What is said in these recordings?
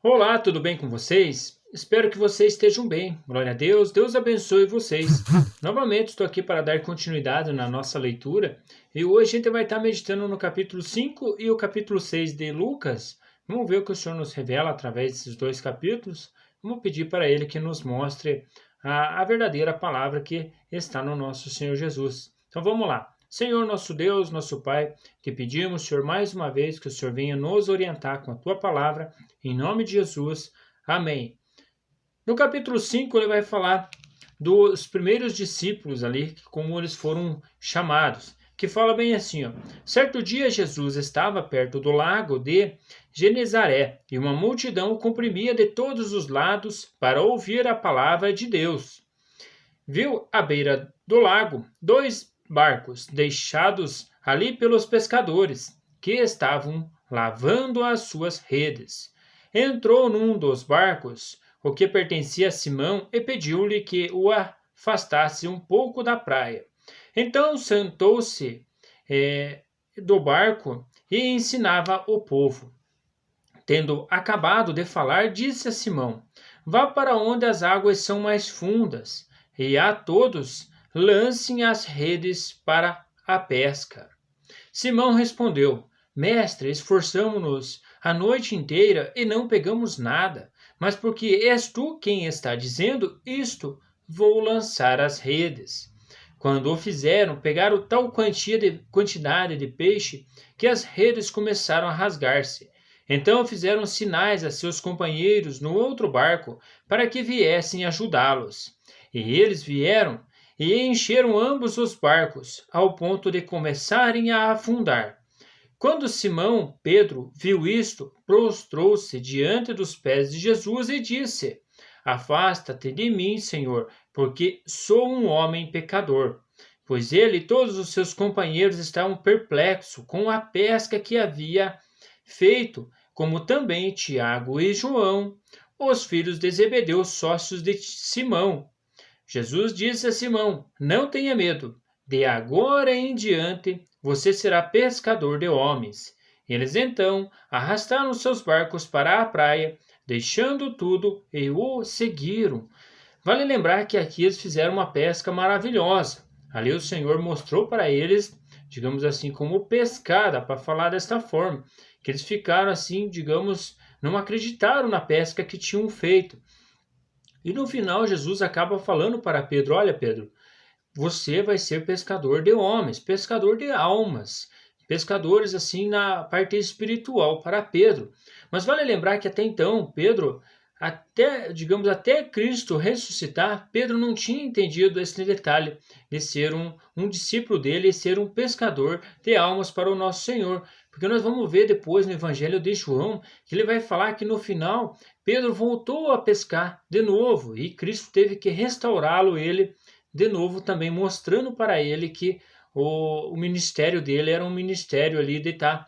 Olá, tudo bem com vocês? Espero que vocês estejam bem. Glória a Deus, Deus abençoe vocês. Novamente estou aqui para dar continuidade na nossa leitura e hoje a gente vai estar meditando no capítulo 5 e o capítulo 6 de Lucas. Vamos ver o que o Senhor nos revela através desses dois capítulos. Vamos pedir para Ele que nos mostre a verdadeira palavra que está no nosso Senhor Jesus. Então vamos lá. Senhor, nosso Deus, nosso Pai, te pedimos, Senhor, mais uma vez que o Senhor venha nos orientar com a tua palavra, em nome de Jesus. Amém. No capítulo 5 ele vai falar dos primeiros discípulos ali, como eles foram chamados, que fala bem assim, ó. Certo dia Jesus estava perto do lago de Genezaré e uma multidão o comprimia de todos os lados para ouvir a palavra de Deus. Viu à beira do lago dois barcos deixados ali pelos pescadores, que estavam lavando as suas redes. Entrou num dos barcos, o que pertencia a Simão, e pediu-lhe que o afastasse um pouco da praia. Então sentou-se do barco e ensinava o povo. Tendo acabado de falar, disse a Simão: Vá para onde as águas são mais fundas, e a todos lancem as redes para a pesca. Simão respondeu: Mestre, esforçamo-nos a noite inteira e não pegamos nada, mas porque és tu quem está dizendo isto, vou lançar as redes. Quando o fizeram, pegaram tal quantidade de peixe que as redes começaram a rasgar-se. Então fizeram sinais a seus companheiros no outro barco para que viessem ajudá-los. E eles vieram e encheram ambos os barcos, ao ponto de começarem a afundar. Quando Simão Pedro viu isto, prostrou-se diante dos pés de Jesus e disse: Afasta-te de mim, Senhor, porque sou um homem pecador. Pois ele e todos os seus companheiros estavam perplexos com a pesca que havia feito, como também Tiago e João, os filhos de Zebedeu, sócios de Simão. Jesus disse a Simão: Não tenha medo, de agora em diante você será pescador de homens. Eles então arrastaram seus barcos para a praia, deixando tudo e o seguiram. Vale lembrar que aqui eles fizeram uma pesca maravilhosa. Ali o Senhor mostrou para eles, digamos assim, como pescada, para falar desta forma, que eles ficaram assim, digamos, não acreditaram na pesca que tinham feito. E no final Jesus acaba falando para Pedro: Olha, Pedro, você vai ser pescador de homens, pescador de almas, pescadores assim na parte espiritual para Pedro. Mas vale lembrar que até então, Pedro, até Cristo ressuscitar, Pedro não tinha entendido esse detalhe de ser um discípulo dele e ser um pescador de almas para o nosso Senhor. Porque nós vamos ver depois no Evangelho de João que ele vai falar que no final Pedro voltou a pescar de novo e Cristo teve que restaurá-lo ele de novo também mostrando para ele que o ministério dele era um ministério ali de estar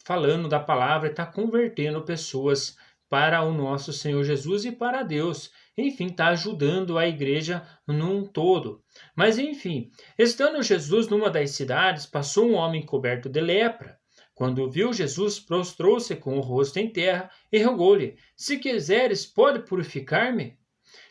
falando da palavra, estar convertendo pessoas para o nosso Senhor Jesus e para Deus. Enfim, está ajudando a igreja num todo. Mas enfim, estando Jesus numa das cidades, passou um homem coberto de lepra. Quando viu Jesus, prostrou-se com o rosto em terra e rogou-lhe: Se quiseres, pode purificar-me?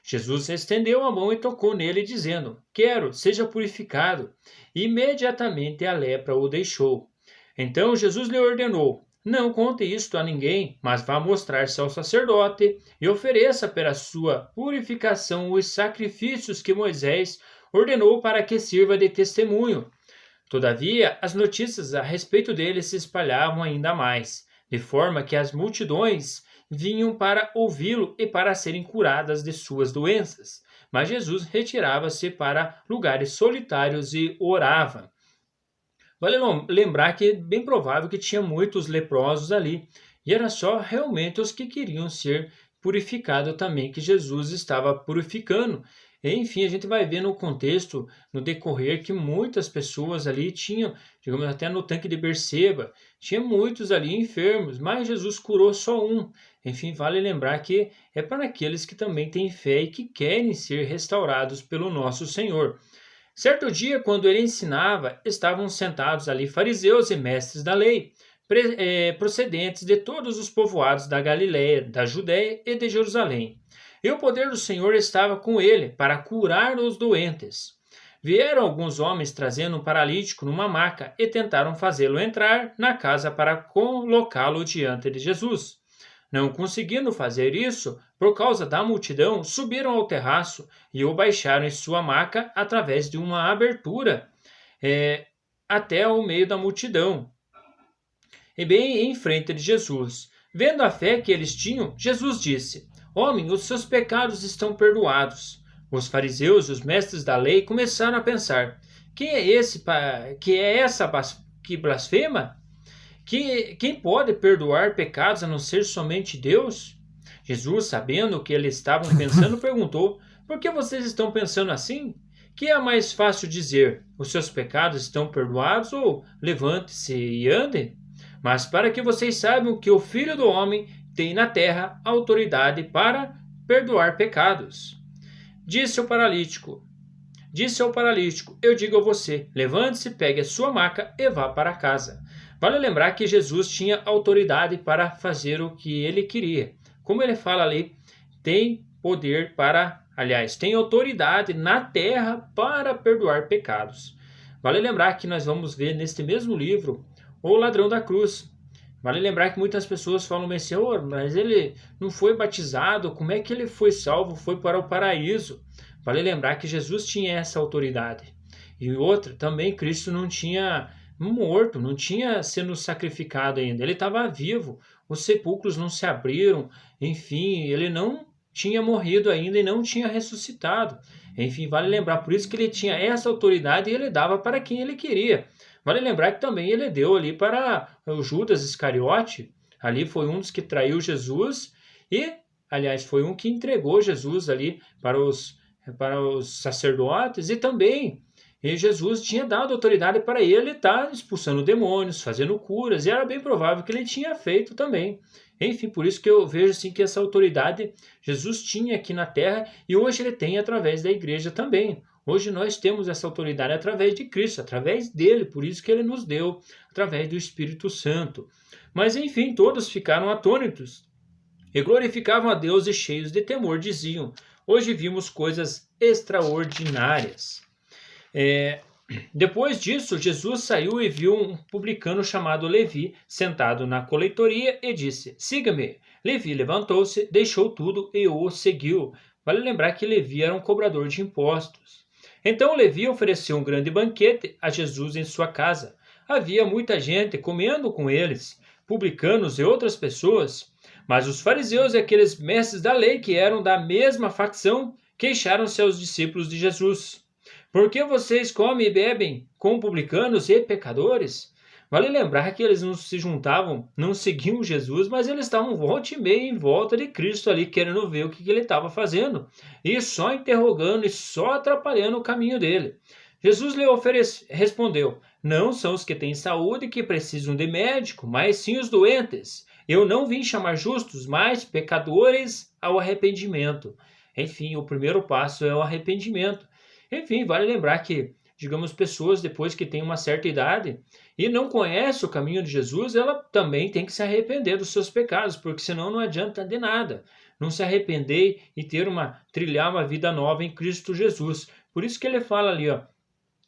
Jesus estendeu a mão e tocou nele, dizendo: Quero, seja purificado. E imediatamente a lepra o deixou. Então Jesus lhe ordenou: Não conte isto a ninguém, mas vá mostrar-se ao sacerdote e ofereça pela sua purificação os sacrifícios que Moisés ordenou para que sirva de testemunho. Todavia, as notícias a respeito dele se espalhavam ainda mais, de forma que as multidões vinham para ouvi-lo e para serem curadas de suas doenças. Mas Jesus retirava-se para lugares solitários e orava. Vale lembrar que é bem provável que tinha muitos leprosos ali, e era só realmente os que queriam ser purificados também que Jesus estava purificando. Enfim, a gente vai ver no contexto, no decorrer, que muitas pessoas ali tinham, digamos até no tanque de Berseba, tinha muitos ali enfermos, mas Jesus curou só um. Enfim, vale lembrar que é para aqueles que também têm fé e que querem ser restaurados pelo nosso Senhor. Certo dia, quando ele ensinava, estavam sentados ali fariseus e mestres da lei, procedentes de todos os povoados da Galiléia, da Judéia e de Jerusalém. E o poder do Senhor estava com ele para curar os doentes. Vieram alguns homens trazendo um paralítico numa maca e tentaram fazê-lo entrar na casa para colocá-lo diante de Jesus. Não conseguindo fazer isso, por causa da multidão, subiram ao terraço e o baixaram em sua maca através de uma abertura até o meio da multidão, e bem em frente de Jesus. Vendo a fé que eles tinham, Jesus disse: Homem, os seus pecados estão perdoados. Os fariseus e os mestres da lei começaram a pensar: quem é esse que é essa que blasfema? Quem pode perdoar pecados a não ser somente Deus? Jesus, sabendo o que eles estavam pensando, perguntou: Por que vocês estão pensando assim? Que é mais fácil dizer: Os seus pecados estão perdoados, ou levante-se e ande? Mas para que vocês saibam que o Filho do Homem tem na terra autoridade para perdoar pecados. Disse ao paralítico: Eu digo a você, levante-se, pegue a sua maca e vá para casa. Vale lembrar que Jesus tinha autoridade para fazer o que ele queria. Como ele fala ali, tem poder tem autoridade na terra para perdoar pecados. Vale lembrar que nós vamos ver neste mesmo livro o ladrão da cruz. Vale lembrar que muitas pessoas falam, mas Senhor, mas ele não foi batizado, como é que ele foi salvo, foi para o paraíso? Vale lembrar que Jesus tinha essa autoridade. E outra, também Cristo não tinha morto, não tinha sendo sacrificado ainda, ele estava vivo, os sepulcros não se abriram, enfim, ele não tinha morrido ainda e não tinha ressuscitado. Enfim, vale lembrar, por isso que ele tinha essa autoridade e ele dava para quem ele queria. Vale lembrar que também ele deu ali para o Judas Iscariote, ali foi um dos que traiu Jesus e, aliás, foi um que entregou Jesus ali para os sacerdotes e também Jesus tinha dado autoridade para ele estar expulsando demônios, fazendo curas, e era bem provável que ele tinha feito também. Enfim, por isso que eu vejo assim que essa autoridade Jesus tinha aqui na terra e hoje ele tem através da igreja também. Hoje nós temos essa autoridade através de Cristo, através dele, por isso que ele nos deu, através do Espírito Santo. Mas enfim, todos ficaram atônitos e glorificavam a Deus e cheios de temor diziam: Hoje vimos coisas extraordinárias. Depois disso, Jesus saiu e viu um publicano chamado Levi sentado na coletoria e disse: Siga-me. Levi levantou-se, deixou tudo e o seguiu. Vale lembrar que Levi era um cobrador de impostos. Então Levi ofereceu um grande banquete a Jesus em sua casa. Havia muita gente comendo com eles, publicanos e outras pessoas. Mas os fariseus e aqueles mestres da lei que eram da mesma facção queixaram-se aos discípulos de Jesus: Por que vocês comem e bebem com publicanos e pecadores? Vale lembrar que eles não se juntavam, não seguiam Jesus, mas eles estavam volta e meia em volta de Cristo ali, querendo ver o que ele estava fazendo, e só interrogando e só atrapalhando o caminho dele. Jesus lhe respondeu: Não são os que têm saúde que precisam de médico, mas sim os doentes. Eu não vim chamar justos, mas pecadores ao arrependimento. Enfim, o primeiro passo é o arrependimento. Enfim, vale lembrar que, digamos, pessoas depois que têm uma certa idade e não conhecem o caminho de Jesus, ela também tem que se arrepender dos seus pecados, porque senão não adianta de nada. Não se arrepender e trilhar uma vida nova em Cristo Jesus. Por isso que ele fala ali,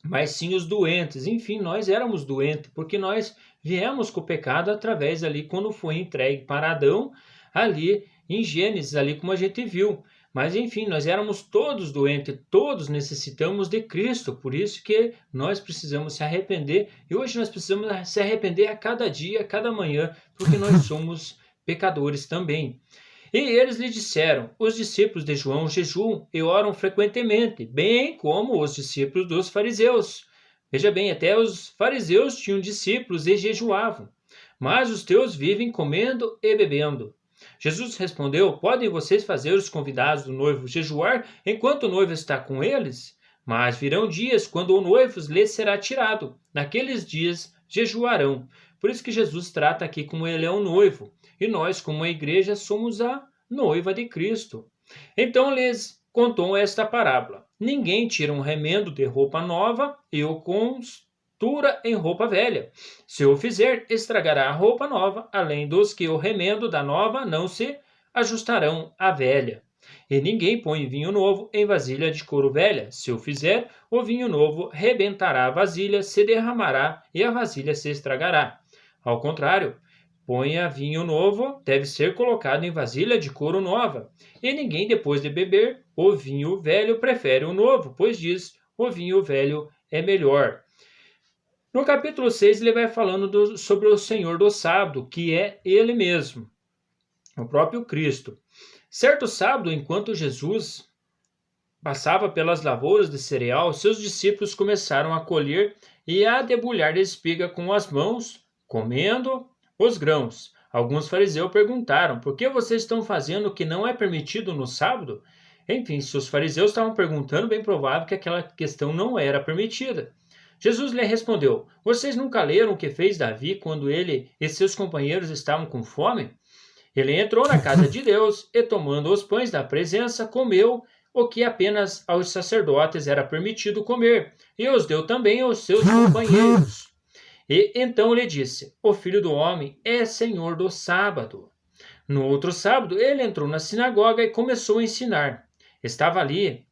mas sim os doentes. Enfim, nós éramos doentes, porque nós viemos com o pecado através ali, quando foi entregue para Adão, ali em Gênesis, ali como a gente viu. Mas enfim, nós éramos todos doentes, todos necessitamos de Cristo, por isso que nós precisamos se arrepender, e hoje nós precisamos se arrepender a cada dia, a cada manhã, porque nós somos pecadores também. E eles lhe disseram: Os discípulos de João jejuam e oram frequentemente, bem como os discípulos dos fariseus. Veja bem, até os fariseus tinham discípulos e jejuavam, mas os teus vivem comendo e bebendo. Jesus respondeu: Podem vocês fazer os convidados do noivo jejuar enquanto o noivo está com eles? Mas virão dias quando o noivo lhes será tirado. Naqueles dias jejuarão. Por isso que Jesus trata aqui como ele é um noivo. E nós, como a igreja, somos a noiva de Cristo. Então lhes contou esta parábola: Ninguém tira um remendo de roupa nova e o costura em roupa velha. Se o fizer, estragará a roupa nova, além dos que o remendo da nova não se ajustarão à velha. E ninguém põe vinho novo em vasilha de couro velha. Se o fizer, o vinho novo rebentará a vasilha, se derramará e a vasilha se estragará. Ao contrário, ponha vinho novo, deve ser colocado em vasilha de couro nova. E ninguém, depois de beber o vinho velho, prefere o novo, pois diz: o vinho velho é melhor. No capítulo 6, ele vai falando sobre o Senhor do sábado, que é ele mesmo, o próprio Cristo. Certo sábado, enquanto Jesus passava pelas lavouras de cereal, seus discípulos começaram a colher e a debulhar de espiga com as mãos, comendo os grãos. Alguns fariseus perguntaram: por que vocês estão fazendo o que não é permitido no sábado? Enfim, se os fariseus estavam perguntando, bem provável que aquela questão não era permitida. Jesus lhe respondeu: vocês nunca leram o que fez Davi quando ele e seus companheiros estavam com fome? Ele entrou na casa de Deus e, tomando os pães da presença, comeu o que apenas aos sacerdotes era permitido comer, e os deu também aos seus companheiros. E então lhe disse: o Filho do Homem é Senhor do sábado. No outro sábado, ele entrou na sinagoga e começou a ensinar. Estava ali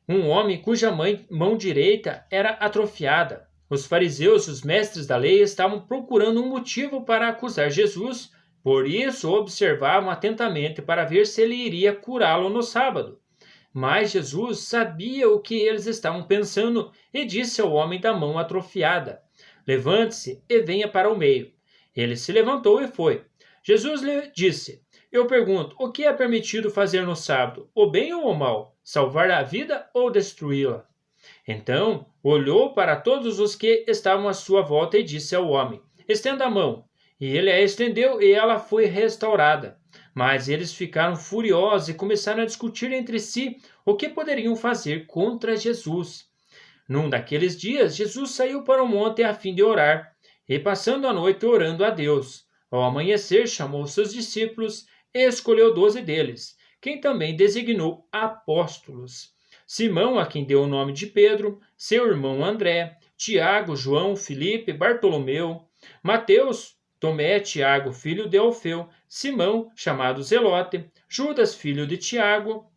um homem cuja mão direita era atrofiada. Os fariseus, os mestres da lei, estavam procurando um motivo para acusar Jesus, por isso observavam atentamente para ver se ele iria curá-lo no sábado. Mas Jesus sabia o que eles estavam pensando e disse ao homem da mão atrofiada: levante-se e venha para o meio. Ele se levantou e foi. Jesus lhe disse: eu pergunto, o que é permitido fazer no sábado, o bem ou o mal? Salvar a vida ou destruí-la? Então olhou para todos os que estavam à sua volta e disse ao homem: estenda a mão. E ele a estendeu e ela foi restaurada. Mas eles ficaram furiosos e começaram a discutir entre si o que poderiam fazer contra Jesus. Num daqueles dias, Jesus saiu para o monte a fim de orar, e passando a noite orando a Deus. Ao amanhecer, chamou seus discípulos e escolheu 12 deles, quem também designou apóstolos. Simão, a quem deu o nome de Pedro, seu irmão André, Tiago, João, Filipe, Bartolomeu, Mateus, Tomé, Tiago, filho de Alfeu, Simão, chamado Zelote, Judas, filho de Tiago,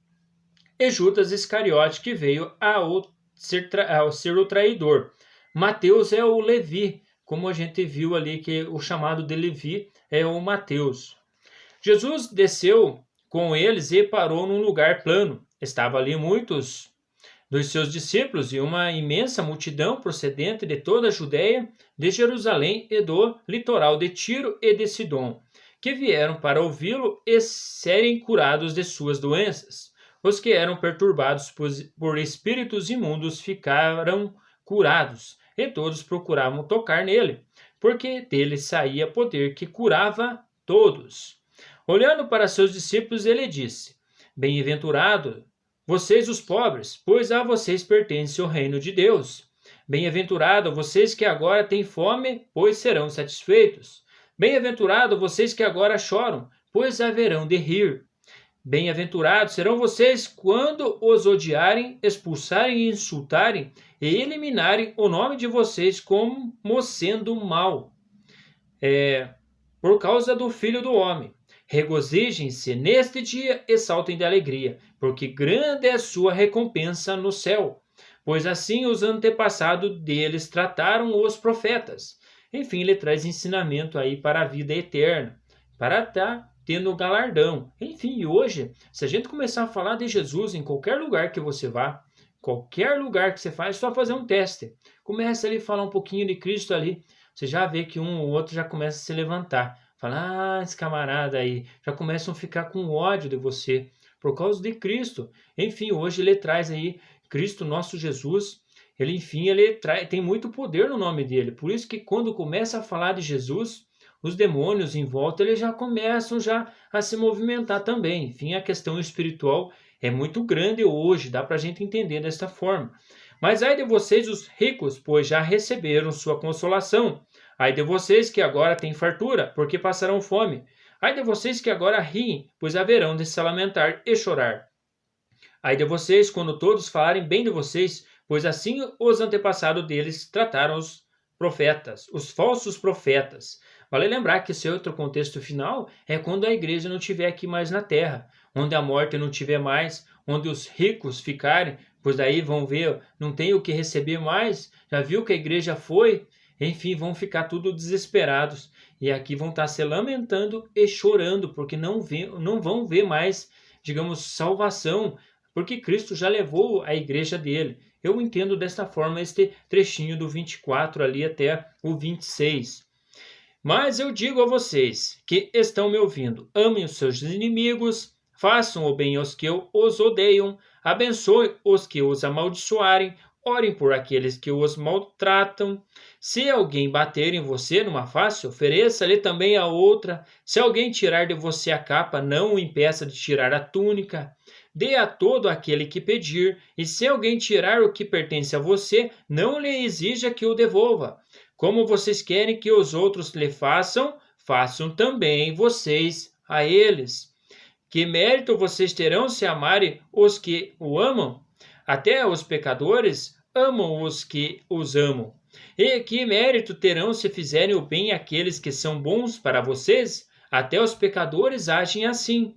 e Judas Iscariote, que veio ao ser o traidor. Mateus é o Levi, como a gente viu ali que o chamado de Levi é o Mateus. Jesus desceu com eles e parou num lugar plano. Estava ali muitos dos seus discípulos e uma imensa multidão procedente de toda a Judéia, de Jerusalém e do litoral de Tiro e de Sidom, que vieram para ouvi-lo e serem curados de suas doenças. Os que eram perturbados por espíritos imundos ficaram curados, e todos procuravam tocar nele, porque dele saía poder que curava todos. Olhando para seus discípulos, ele disse: bem-aventurado vocês os pobres, pois a vocês pertence o reino de Deus. Bem-aventurado vocês que agora têm fome, pois serão satisfeitos. Bem-aventurado vocês que agora choram, pois haverão de rir. Bem-aventurados serão vocês quando os odiarem, expulsarem e insultarem e eliminarem o nome de vocês como sendo mal, por causa do Filho do Homem. Regozijem-se neste dia e saltem de alegria, porque grande é a sua recompensa no céu. Pois assim os antepassados deles trataram os profetas. Enfim, ele traz ensinamento aí para a vida eterna, para estar tendo galardão. Enfim, hoje, se a gente começar a falar de Jesus em qualquer lugar que você vá, qualquer lugar que você faz, é só fazer um teste. Começa ali a falar um pouquinho de Cristo ali, você já vê que um ou outro já começa a se levantar. Fala, esse camarada aí, já começam a ficar com ódio de você, por causa de Cristo. Enfim, hoje ele traz aí Cristo, nosso Jesus, ele, enfim, tem muito poder no nome dele. Por isso que quando começa a falar de Jesus, os demônios em volta eles já começam a se movimentar também. Enfim, a questão espiritual é muito grande hoje, dá para a gente entender desta forma. Mas ai de vocês os ricos, pois já receberam sua consolação. Ai de vocês que agora têm fartura, porque passarão fome. Ai de vocês que agora riem, pois haverão de se lamentar e chorar. Ai de vocês quando todos falarem bem de vocês, pois assim os antepassados deles trataram os profetas, os falsos profetas. Vale lembrar que esse outro contexto final é quando a igreja não estiver aqui mais na terra, onde a morte não tiver mais, onde os ricos ficarem, pois daí vão ver, não tem o que receber mais, já viu que a igreja foi, enfim, vão ficar tudo desesperados. E aqui vão estar se lamentando e chorando, porque não vão ver mais, digamos, salvação, porque Cristo já levou a igreja dele. Eu entendo desta forma este trechinho do 24 ali até o 26. Mas eu digo a vocês que estão me ouvindo: amem os seus inimigos, façam o bem aos que os odeiam, abençoem os que os amaldiçoarem, orem por aqueles que os maltratam. Se alguém bater em você numa face, ofereça-lhe também a outra. Se alguém tirar de você a capa, não o impeça de tirar a túnica. Dê a todo aquele que pedir, e se alguém tirar o que pertence a você, não lhe exija que o devolva. Como vocês querem que os outros lhe façam, façam também vocês a eles. Que mérito vocês terão se amarem os que o amam? Até os pecadores amam os que os amam. E que mérito terão se fizerem o bem àqueles que são bons para vocês? Até os pecadores agem assim.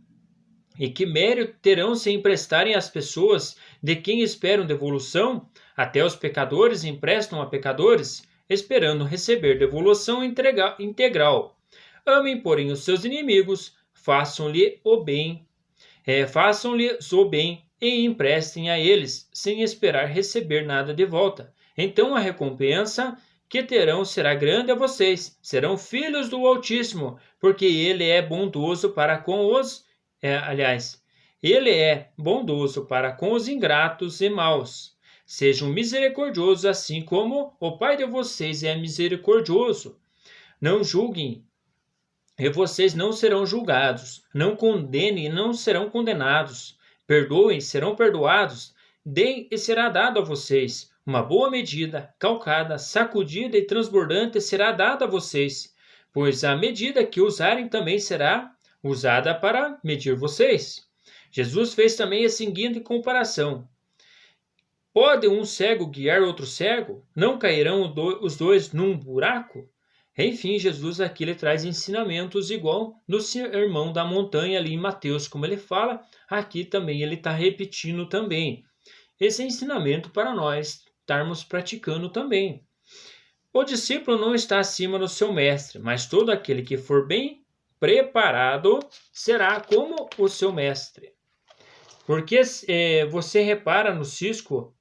E que mérito terão se emprestarem às pessoas de quem esperam devolução? Até os pecadores emprestam a pecadores, esperando receber devolução integral. Amem, porém, os seus inimigos, façam-lhes o bem e emprestem a eles, sem esperar receber nada de volta. Então a recompensa que terão será grande a vocês, serão filhos do Altíssimo, porque ele é bondoso para com os ele é bondoso para com os ingratos e maus. Sejam misericordiosos, assim como o Pai de vocês é misericordioso. Não julguem, e vocês não serão julgados. Não condenem, e não serão condenados. Perdoem, serão perdoados. Deem, e será dado a vocês. Uma boa medida, calcada, sacudida e transbordante será dada a vocês. Pois a medida que usarem também será usada para medir vocês. Jesus fez também a seguinte comparação: pode um cego guiar outro cego? Não cairão os dois num buraco? Enfim, Jesus aqui ele traz ensinamentos igual no Sermão da Montanha ali em Mateus, como ele fala, aqui também ele está repetindo também. Esse ensinamento para nós estarmos praticando também. O discípulo não está acima do seu mestre, mas todo aquele que for bem preparado será como o seu mestre. Porque você repara no cisco.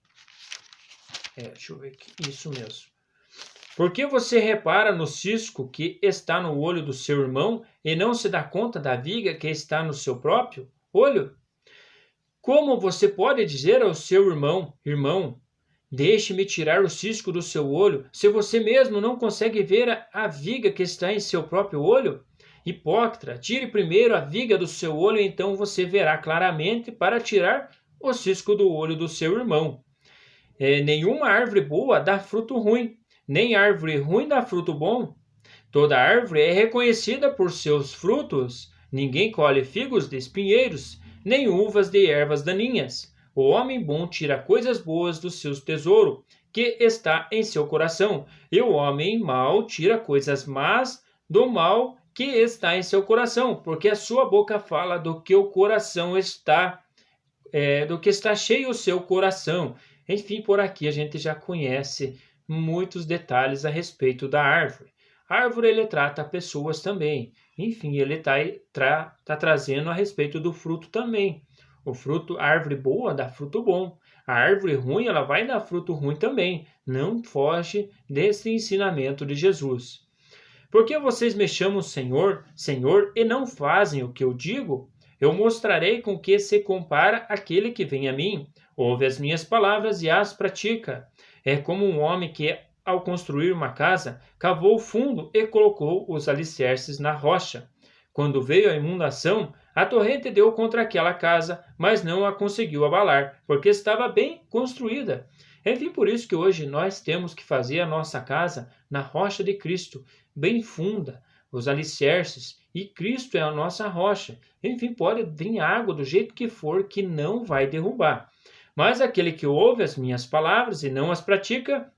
Deixa eu ver aqui. Isso mesmo. Porque você repara no cisco que está no olho do seu irmão e não se dá conta da viga que está no seu próprio olho? Como você pode dizer ao seu irmão: irmão, deixe-me tirar o cisco do seu olho, se você mesmo não consegue ver a viga que está em seu próprio olho? Hipócrita, tire primeiro a viga do seu olho, e então você verá claramente para tirar o cisco do olho do seu irmão. Nenhuma árvore boa dá fruto ruim, nem árvore ruim dá fruto bom. Toda árvore é reconhecida por seus frutos. Ninguém colhe figos de espinheiros, nem uvas de ervas daninhas. O homem bom tira coisas boas do seu tesouro, que está em seu coração, e o homem mau tira coisas más do mal que está em seu coração, porque a sua boca fala do que o coração está, do que está cheio o seu coração. Enfim, por aqui a gente já conhece muitos detalhes a respeito da árvore. A árvore ele trata pessoas também. Enfim, ele está trazendo a respeito do fruto também. O fruto, a árvore boa dá fruto bom. A árvore ruim, ela vai dar fruto ruim também. Não foge desse ensinamento de Jesus. Por que vocês me chamam Senhor, Senhor, e não fazem o que eu digo? Eu mostrarei com que se compara aquele que vem a mim, ouve as minhas palavras e as pratica. É como um homem que, ao construir uma casa, cavou fundo e colocou os alicerces na rocha. Quando veio a inundação, a torrente deu contra aquela casa, mas não a conseguiu abalar, porque estava bem construída. Enfim, por isso que hoje nós temos que fazer a nossa casa na rocha de Cristo, bem funda, os alicerces, e Cristo é a nossa rocha. Enfim, pode vir água do jeito que for, que não vai derrubar. Mas aquele que ouve as minhas palavras e não as pratica,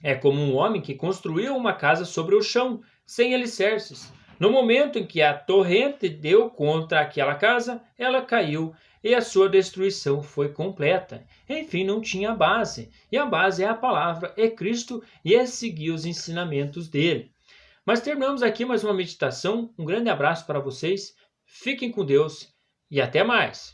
É como um homem que construiu uma casa sobre o chão, sem alicerces. No momento em que a torrente deu contra aquela casa, ela caiu e a sua destruição foi completa. Enfim, não tinha base. E a base é a palavra, é Cristo e é seguir os ensinamentos dele. Mas terminamos aqui mais uma meditação. Um grande abraço para vocês. Fiquem com Deus e até mais.